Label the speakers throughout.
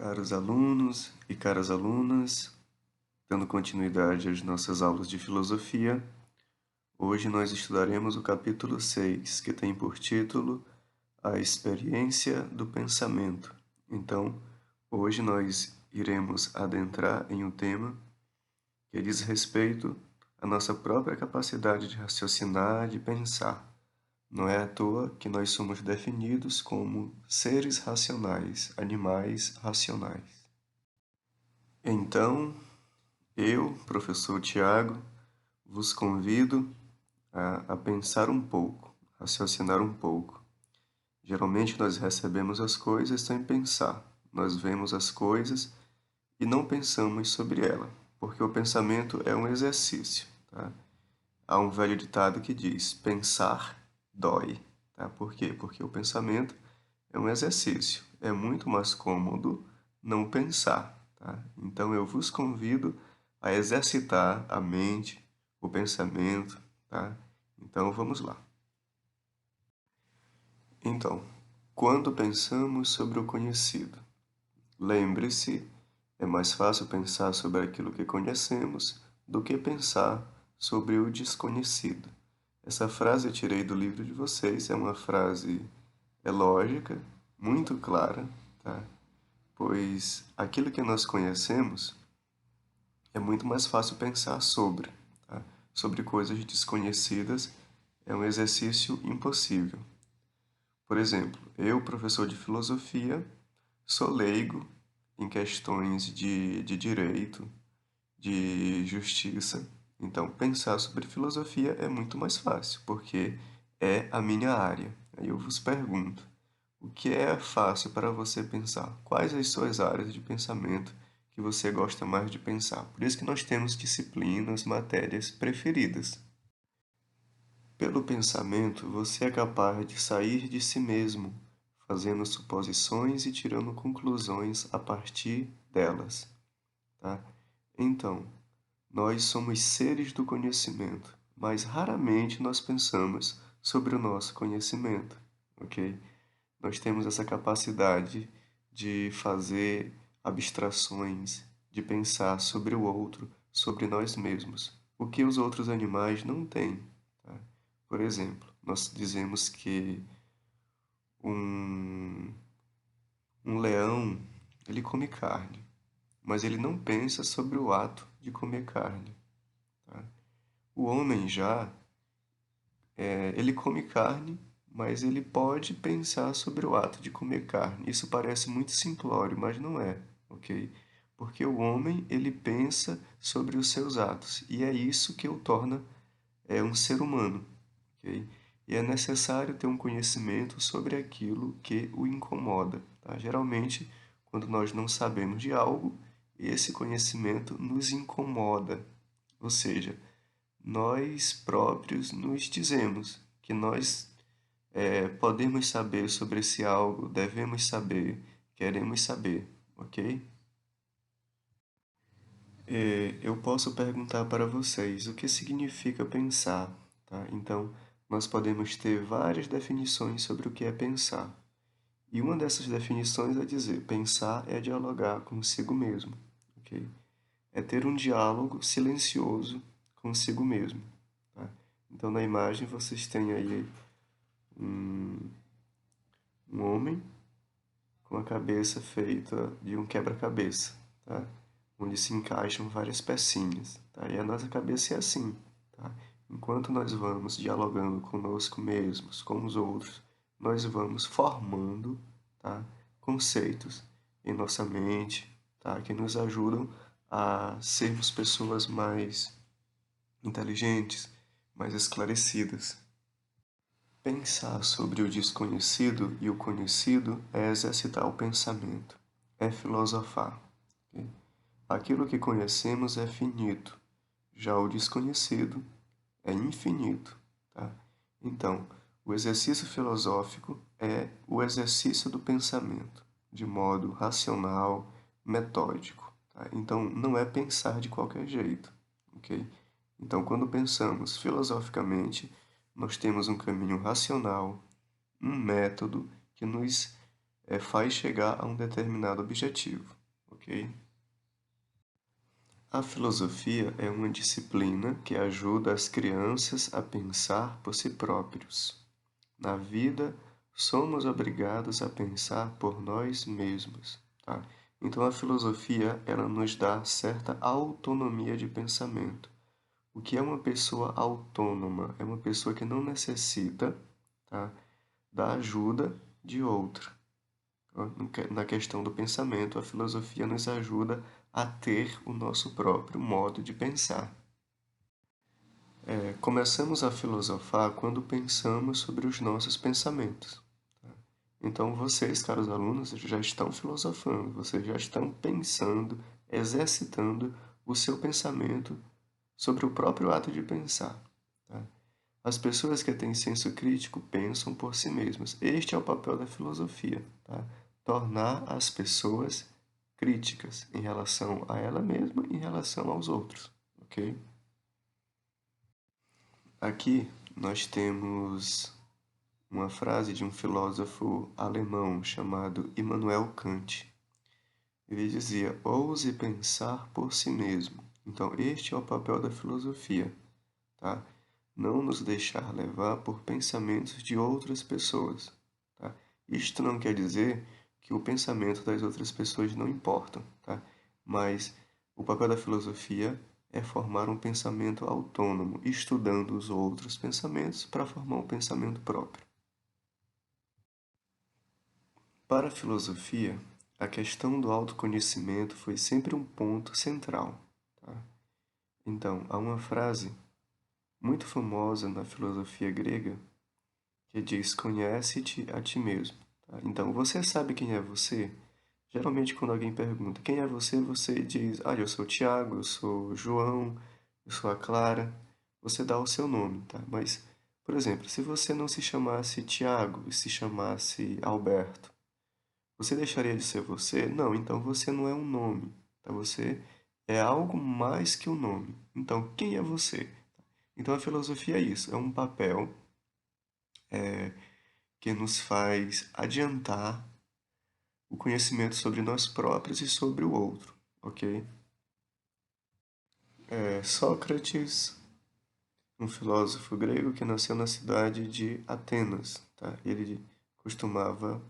Speaker 1: Caros alunos e caras alunas, dando continuidade às nossas aulas de filosofia, hoje nós estudaremos o capítulo 6, que tem por título A Experiência do Pensamento. Então, hoje nós iremos adentrar em um tema que diz respeito à nossa própria capacidade de raciocinar, de pensar. Não é à toa que nós somos definidos como seres racionais, animais racionais. Então, eu, professor Tiago, vos convido a pensar um pouco, raciocinar um pouco. Geralmente nós recebemos as coisas sem pensar. Nós vemos as coisas e não pensamos sobre ela, porque o pensamento é um exercício, tá? Há um velho ditado que diz: pensar dói, tá? Por quê? Porque o pensamento é um exercício. É muito mais cômodo não pensar, tá? Então eu vos convido a exercitar a mente, o pensamento, tá? Então vamos lá. Então, quando pensamos sobre o conhecido, lembre-se, é mais fácil pensar sobre aquilo que conhecemos do que pensar sobre o desconhecido. Essa frase eu tirei do livro de vocês, é uma frase lógica, muito clara, tá? Pois aquilo que nós conhecemos é muito mais fácil pensar sobre, tá? Sobre coisas desconhecidas é um exercício impossível. Por exemplo, eu, professor de filosofia, sou leigo em questões de direito, de justiça. Então, pensar sobre filosofia é muito mais fácil, porque é a minha área. Aí eu vos pergunto, o que é fácil para você pensar? Quais as suas áreas de pensamento que você gosta mais de pensar? Por isso que nós temos disciplinas, matérias preferidas. Pelo pensamento, você é capaz de sair de si mesmo, fazendo suposições e tirando conclusões a partir delas, tá? Então, nós somos seres do conhecimento, mas raramente nós pensamos sobre o nosso conhecimento, ok? Nós temos essa capacidade de fazer abstrações, de pensar sobre o outro, sobre nós mesmos, o que os outros animais não têm, tá? Por exemplo, nós dizemos que um, um leão, ele come carne, mas ele não pensa sobre o ato de comer carne, tá? O homem já, ele come carne, mas ele pode pensar sobre o ato de comer carne. Isso parece muito simplório, mas não é, ok? Porque o homem, ele pensa sobre os seus atos, e é isso que o torna um ser humano, ok? E é necessário ter um conhecimento sobre aquilo que o incomoda, tá? Geralmente, quando nós não sabemos de algo, esse conhecimento nos incomoda, ou seja, nós próprios nos dizemos que nós podemos saber sobre esse algo, devemos saber, queremos saber, ok? Eu posso perguntar para vocês o que significa pensar, tá? Então, nós podemos ter várias definições sobre o que é pensar. E uma dessas definições é dizer, pensar é dialogar consigo mesmo, ok? É ter um diálogo silencioso consigo mesmo, tá? Então, na imagem, vocês têm aí um, um homem com a cabeça feita de um quebra-cabeça, tá? Onde se encaixam várias pecinhas, tá? E a nossa cabeça é assim, tá? Enquanto nós vamos dialogando conosco mesmos, com os outros, nós vamos formando, tá? Conceitos em nossa mente, tá? Que nos ajudam a sermos pessoas mais inteligentes, mais esclarecidas. Pensar sobre o desconhecido e o conhecido é exercitar o pensamento, é filosofar. Ok? Aquilo que conhecemos é finito, já o desconhecido é infinito. Tá? Então, o exercício filosófico é o exercício do pensamento, de modo racional, metódico. Tá? Então, não é pensar de qualquer jeito. Ok? Então, quando pensamos filosoficamente, nós temos um caminho racional, um método que nos faz chegar a um determinado objetivo, ok? A filosofia é uma disciplina que ajuda as crianças a pensar por si próprios. Na vida, somos obrigados a pensar por nós mesmos, tá? Então, a filosofia, ela nos dá certa autonomia de pensamento. O que é uma pessoa autônoma? É uma pessoa que não necessita, tá, da ajuda de outra. Na questão do pensamento, a filosofia nos ajuda a ter o nosso próprio modo de pensar. Começamos a filosofar quando pensamos sobre os nossos pensamentos. Então, vocês, caros alunos, já estão filosofando, vocês já estão pensando, exercitando o seu pensamento sobre o próprio ato de pensar. Tá? As pessoas que têm senso crítico pensam por si mesmas. Este é o papel da filosofia, tá? Tornar as pessoas críticas em relação a ela mesma e em relação aos outros, ok? Aqui nós temos uma frase de um filósofo alemão chamado Immanuel Kant. Ele dizia: ouse pensar por si mesmo. Então, este é o papel da filosofia, tá? Não nos deixar levar por pensamentos de outras pessoas, tá? Isto não quer dizer que o pensamento das outras pessoas não importam, tá? Mas o papel da filosofia é formar um pensamento autônomo, estudando os outros pensamentos para formar um pensamento próprio. Para a filosofia, a questão do autoconhecimento foi sempre um ponto central, tá? Então, há uma frase muito famosa na filosofia grega que diz: conhece-te a ti mesmo. Tá? Então, você sabe quem é você? Geralmente, quando alguém pergunta quem é você, você diz: ah, eu sou o Tiago, eu sou o João, eu sou a Clara. Você dá o seu nome, tá? Mas, por exemplo, se você não se chamasse Tiago e se chamasse Alberto, você deixaria de ser você? Não, então você não é um nome, tá? Você é algo mais que um nome. Então, quem é você? Então, a filosofia é isso, é um papel que nos faz adiantar o conhecimento sobre nós próprios e sobre o outro, ok? Sócrates, um filósofo grego que nasceu na cidade de Atenas, tá? Ele costumava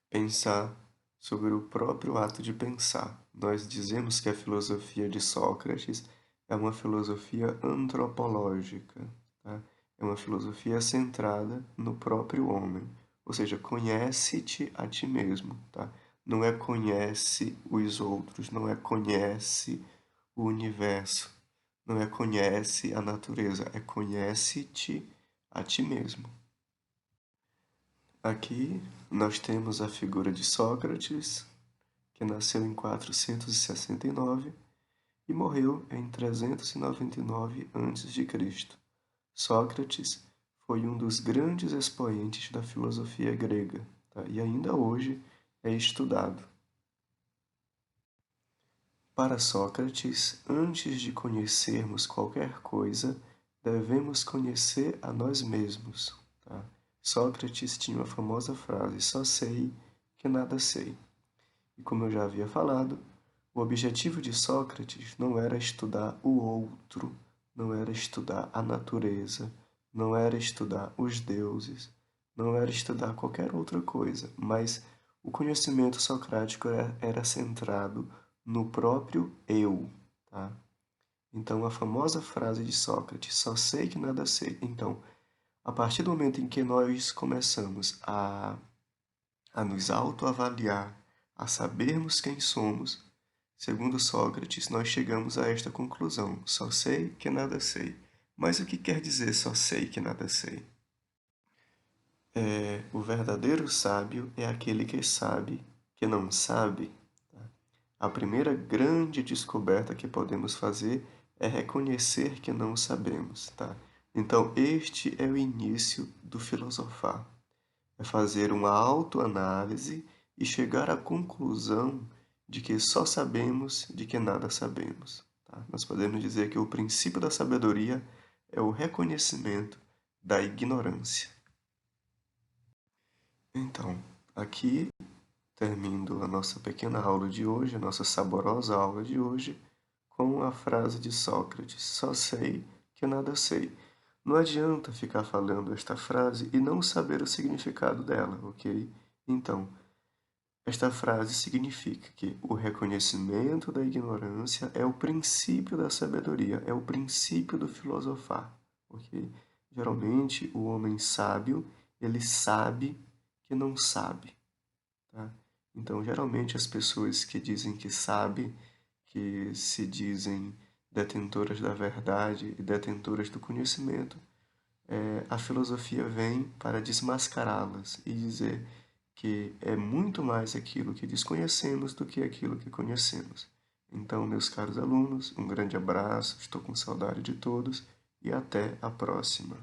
Speaker 1: pensar sobre o próprio ato de pensar. Nós dizemos que a filosofia de Sócrates é uma filosofia antropológica, tá? É uma filosofia centrada no próprio homem, ou seja, conhece-te a ti mesmo, tá? Não é conhece os outros, não é conhece o universo, não é conhece a natureza, é conhece-te a ti mesmo. Aqui nós temos a figura de Sócrates, que nasceu em 469 e morreu em 399 a.C. Sócrates foi um dos grandes expoentes da filosofia grega, tá? E ainda hoje é estudado. Para Sócrates, antes de conhecermos qualquer coisa, devemos conhecer a nós mesmos, tá? Sócrates tinha a famosa frase: só sei que nada sei. E como eu já havia falado, o objetivo de Sócrates não era estudar o outro, não era estudar a natureza, não era estudar os deuses, não era estudar qualquer outra coisa, mas o conhecimento socrático era centrado no próprio eu, tá? Então, a famosa frase de Sócrates, só sei que nada sei. Então, a partir do momento em que nós começamos a nos autoavaliar, a sabermos quem somos, segundo Sócrates, nós chegamos a esta conclusão: só sei que nada sei. Mas o que quer dizer só sei que nada sei? O verdadeiro sábio é aquele que sabe que não sabe. Tá? A primeira grande descoberta que podemos fazer é reconhecer que não sabemos, tá? Então, este é o início do filosofar. É fazer uma autoanálise e chegar à conclusão de que só sabemos de que nada sabemos. Tá? Nós podemos dizer que o princípio da sabedoria é o reconhecimento da ignorância. Então, aqui termino a nossa pequena aula de hoje, a nossa saborosa aula de hoje, com a frase de Sócrates: só sei que nada sei. Não adianta ficar falando esta frase e não saber o significado dela, ok? Então, esta frase significa que o reconhecimento da ignorância é o princípio da sabedoria, é o princípio do filosofar, ok? Geralmente, o homem sábio, ele sabe que não sabe, tá? Então, geralmente, as pessoas que dizem que sabem, que se dizem detentoras da verdade e detentoras do conhecimento, a filosofia vem para desmascará-las e dizer que é muito mais aquilo que desconhecemos do que aquilo que conhecemos. Então, meus caros alunos, um grande abraço, estou com saudade de todos e até a próxima.